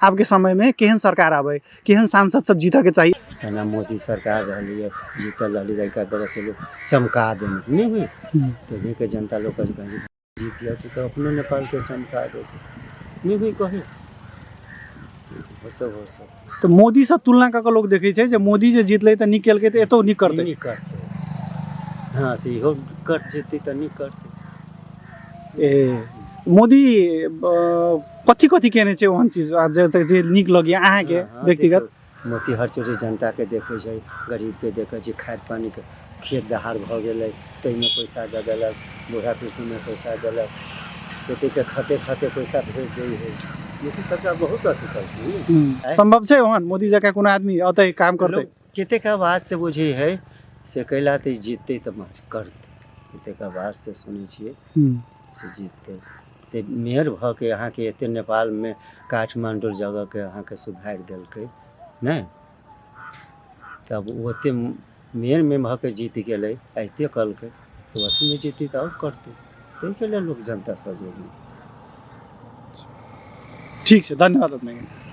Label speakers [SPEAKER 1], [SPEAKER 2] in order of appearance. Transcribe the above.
[SPEAKER 1] आपके समय में केहन सरकार आवे, केहन सांसद सब जीत के चाहिए?
[SPEAKER 2] है मोदी सरकार रही है, जीतल रही एक बरस से लोग चमका देने नहीं हुई तभी के जनता लोग जीत जाती तो अपने नेपाल के चमका देते नहीं हुई कहे हो सब
[SPEAKER 1] तो मोदी से तुलना करके लोग देखे छे जे मोदी जे जीतले त निकल के त एतो नहीं करते
[SPEAKER 2] नहीं करते हाँ से इहो कट जेती त नहीं करते
[SPEAKER 1] ए मोदी कथी कथी केने छे ओहन चीज जे निक लगे अहाँ के व्यक्तिगत?
[SPEAKER 2] मोदी हर चोटी जनता के देखे छै, गरीब के देखे छै, खाद पानी के खेत दहाड़ भ गेलै तैमे पैसा दे देलक, बूढ़ा पेंशन में पैसा देलक, खेती के खाते खाते पैसा भेज दै है। मोदी सरकार बहुत अथी करती
[SPEAKER 1] संभव छे ओहन मोदी जका कोनो आदमी अतै काम करते?
[SPEAKER 2] केते का आवाज से बुझे है से कैला त जीतते त करते, केते का आवाज से सुनै छियै से जीतते से मेयर भ के अहाँ के एते नेपाल में काठमांडू जगह के अहाँ के सुधार देलकै नहीं तब ओते मेयर में भ के जीत गेलै ऐते कलकै तो अथी में जीती तो और करते तो के लिए लोग जनता सहयोग।
[SPEAKER 1] ठीक है, धन्यवाद अपने।